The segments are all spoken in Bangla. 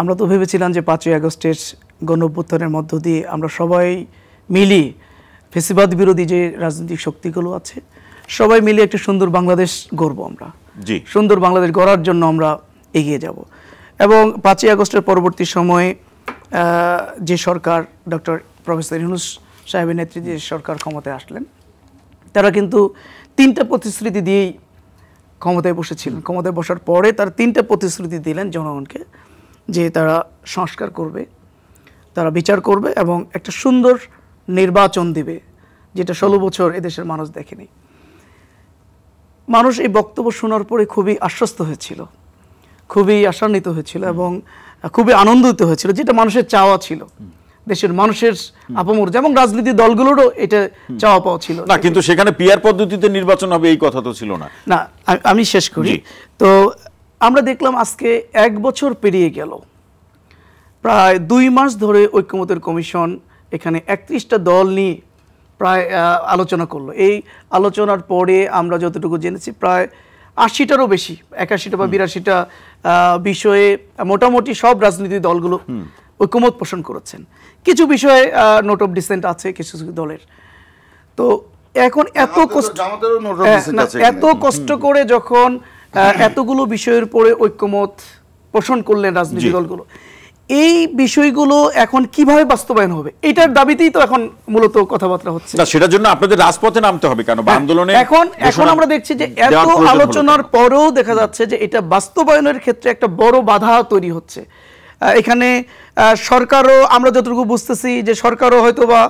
আমরা তো ভেবেছিলাম যে 5ই আগস্টের গণঅভ্যুত্থানের মধ্য দিয়ে আমরা সবাই মিলে ফ্যাসিবাদ বিরোধী যে রাজনৈতিক শক্তিগুলো আছে সবাই মিলে একটা সুন্দর বাংলাদেশ গড়ব আমরা। জি, সুন্দর বাংলাদেশ গড়ার জন্য আমরা এগিয়ে যাব। এবং 5ই আগস্টের পরবর্তী সময়ে যে সরকার ডক্টর প্রফেসর ইউনূস সাহেবের নেতৃত্বে যে সরকার ক্ষমতায় আসলেন, তারা কিন্তু 3টা প্রতিশ্রুতি দিয়েই ক্ষমতায় বসেছিলেন। ক্ষমতায় বসার পরে তারা 3টা প্রতিশ্রুতি দিলেন জনগণকে, যে তারা সংস্কার করবে, তারা বিচার করবে এবং একটা সুন্দর নির্বাচন দিবে, যেটা 16 বছর এদেশের মানুষ দেখেনি। মানুষ এই বক্তব্য শোনার পরে খুবই আশ্বস্ত হয়েছিল, খুবই আশান্বিত হয়েছিল এবং খুবই আনন্দিত হয়েছিল, যেটা মানুষের চাওয়া ছিল, দেশের মানুষের আপামর, যেমন রাজনীতি দলগুলোরও এটা চাওয়া পাওয়া ছিল না। কিন্তু সেখানে পিআর পদ্ধতিতে নির্বাচন হবে এই কথা তো ছিল না। না, আমি শেষ করি। তো আমরা দেখলাম আজকে 1 বছর পেরিয়ে গেল, প্রায় 2 মাস ধরে ঐক্যমত্যের কমিশন এখানে 31টা দল নিয়ে প্রায় আলোচনা করলো। এই আলোচনার পরে আমরা যতটুকু জেনেছি প্রায় 80টারও বেশি, 81টা বা 82টা বিষয়ে মোটামুটি সব রাজনৈতিক দলগুলো ঐক্যমত পোষণ করেছেন। কিছু বিষয়ে নোট অফ ডিসেন্ট আছে কিছু কিছু দলের। তো এখন এত কষ্ট করে যখন এতগুলো বিষয়ের পরে ঐক্যমত পোষণ করলেন রাজনৈতিক দলগুলো, এই বিষয়গুলো এখন কিভাবে বাস্তবায়ন হবে এটার দাবিতেই তো এখন মূলত কথাবার্তা হচ্ছে। না, সেটার জন্য আপনাদের রাজপথে নামতে হবে, কেন আন্দোলনে এখন আমরা দেখছি যে এত আলোচনার পরেও দেখা যাচ্ছে যে এটা বাস্তবায়নের ক্ষেত্রে একটা বড় বাধা তৈরি হচ্ছে। এখানে সরকারও, আমরা যতটুকু বুঝতেছি যে সরকারও হয়তো বা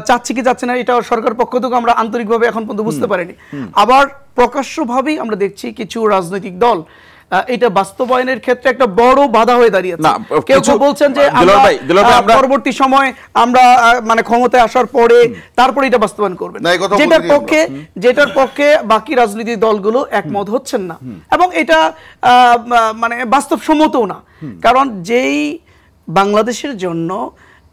চাচ্ছে কি যাচ্ছে না, এটা সরকার পক্ষ থেকে আমরা আন্তরিকভাবে এখন পর্যন্ত বুঝতে পারিনি। আবার প্রকাশ্যভাবেই আমরা দেখছি কিছু রাজনৈতিক দল এটা বাস্তবায়নের ক্ষেত্রে একটা বড় বাধা হয়ে দাঁড়িয়েছে। কেউ কেউ বলছেন যে পরবর্তী সময় আমরা মানে ক্ষমতায় আসার পরে তারপরে এটা বাস্তবায়ন করবেন, যেটার পক্ষে বাকি রাজনৈতিক দলগুলো একমত হচ্ছেন না এবং এটা মানে বাস্তবসম্মতও না। কারণ যেই বাংলাদেশের জন্য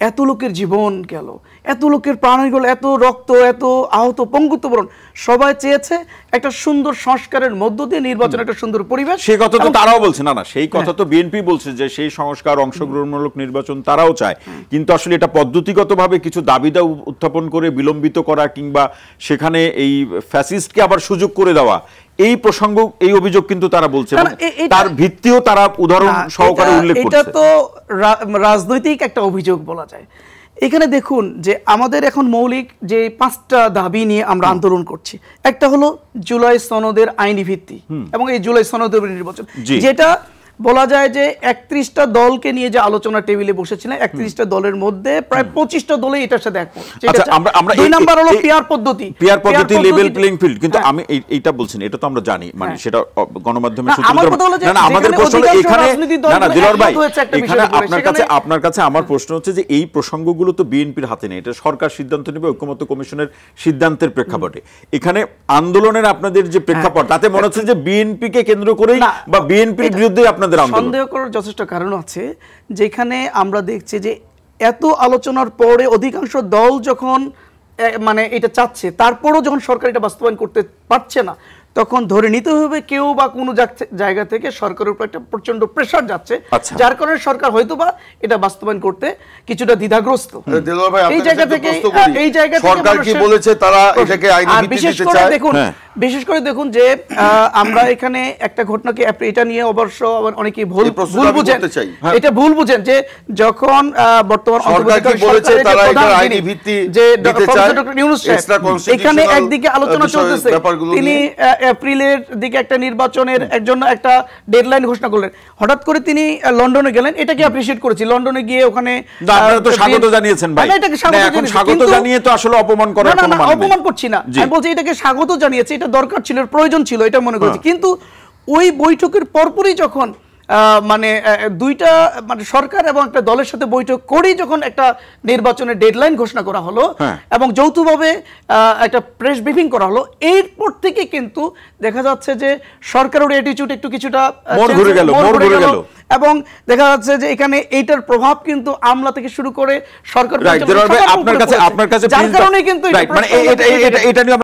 এত লোকের জীবন গেল, এত লোকের প্রাণ গেল, এত রক্ত, এত আহত, পঙ্গুত্ববরণ, সবাই চেয়েছে একটা সুন্দর সংস্কারের মধ্য দিয়ে নির্বাচন, একটা সুন্দর পরিবেশ। সেই কথা তো তারাও বলছে, না সেই কথা তো বিএনপি বলছে যে সেই সংস্কার, অংশগ্রহণমূলক নির্বাচন তারাও চায়, কিন্তু আসলে এটা পদ্ধতিগতভাবে কিছু দাবিদাও উত্থাপন করে বিলম্বিত করা কিংবা সেখানে এই ফ্যাসিস্টকে আবার সুযোগ করে দেওয়া, এই প্রসঙ্গ, এই অভিযোগ কিন্তু তারা বলছে, তার ভিত্তিও তারা উদাহরণ সহকারে উল্লেখ করছে। এটা তো রাজনৈতিক একটা অভিযোগ বলা যায়। এখানে দেখুন যে আমাদের এখন মৌলিক যে 5টা দাবি নিয়ে আমরা আন্দোলন করছি, একটা হলো জুলাই সনদের আইনি ভিত্তি এবং এই জুলাই সনদের নির্বাচন, যেটা বলা যায় যে 31টা দলকে নিয়ে যে আলোচনা টেবিলে বসেছিলেন, 31টা দলের মধ্যে প্রায় 25টা দলে এটার সাথে একমত। 2 নাম্বার হলো পিআর পদ্ধতি, লেভেল প্লেইং ফিল্ড। কিন্তু আমি এইটা বলছি না, এটা তো আমরা জানি, মানে সেটা গণমাধ্যমে আমাদের প্রশ্ন এখানে, না দিলওয়ার ভাই, এখানে আপনার কাছে আমার প্রশ্ন হচ্ছে যে এই প্রসঙ্গগুলো তো বিএনপির হাতে নেই, এটা সরকার সিদ্ধান্ত নেবে ঐক্যমত্য কমিশনের সিদ্ধান্তের প্রেক্ষাপটে। এখানে আন্দোলনের আপনাদের যে প্রেক্ষাপট, তাতে মনে হচ্ছে যে বিএনপি কে কেন্দ্র করেই বা বিএনপির বিরুদ্ধে আপনাদের সন্দেহ করার যথেষ্ট কারণ আছে। যেখানে আমরা দেখছি যে এত আলোচনার পরে অধিকাংশ দল যখন মানে এটা চাচ্ছে, তারপরও যখন সরকার এটা বাস্তবায়ন করতে পারছে না, তখন ধরে নিতে হবে কেউ বা কোনো জায়গা থেকে সরকারের উপর একটা প্রচন্ড প্রেসার যাচ্ছে, যার কারণে সরকার হয়তোবা এটা বাস্তবায়ন করতে কিছুটা দ্বিধাগ্রস্ত। এই জায়গা থেকে সরকার কি বলেছে তারা এটাকে আইনি ভিত্তি দিতে চায়। বিশেষ করে দেখুন যে আমরা এখানে একটা ঘটনাকে, এটা নিয়ে অবশ্য আবার অনেকেই ভুল বুঝেন, এটা ভুল বুঝেন যে যখন বর্তমান অন্তর্বর্তীকালীন সরকারের যে প্রধান আইনি ভিত্তি যে ডক্টর ইউনূস সাহেব, এখানে একদিকে আলোচনা চলতেছে, তিনি এপ্রিলের দিকে একটা নির্বাচনের জন্য একটা ডেডলাইন ঘোষণা করলেন, হঠাৎ করে তিনি লন্ডনে গেলেন, এটাকে অ্যাপ্রিশিয়েট করেছি। লন্ডনে গিয়ে ওখানে তো স্বাগত জানিয়েছেন ভাই, এখন স্বাগত জানিয়ে তো আসলে অপমান করার কোনো মানে নেই। অপমান করছি না, আমি বলছি এটাকে স্বাগত জানিয়েছি, এটা দরকার ছিল, প্রয়োজন ছিল, এটা মনে করছি। কিন্তু ওই বৈঠকের পরপরই যখন মানে দুইটা মানে সরকার এবং একটা দলের সাথে বৈঠক করেই যখন একটা নির্বাচনের ডেডলাইন ঘোষণা করা হলো এবং যৌথভাবে একটা প্রেস ব্রিফিং করা হলো, এরপর থেকে কিন্তু দেখা যাচ্ছে যে সরকারের অ্যাটিটিউড একটু কিছুটা মোড় ঘুরে গেল এবং দেখা যাচ্ছে যে এখানে এইটার প্রভাব কিন্তু আমলা থেকে শুরু করে সরকার, আপনার কাছে যার কারণে কিন্তু এটা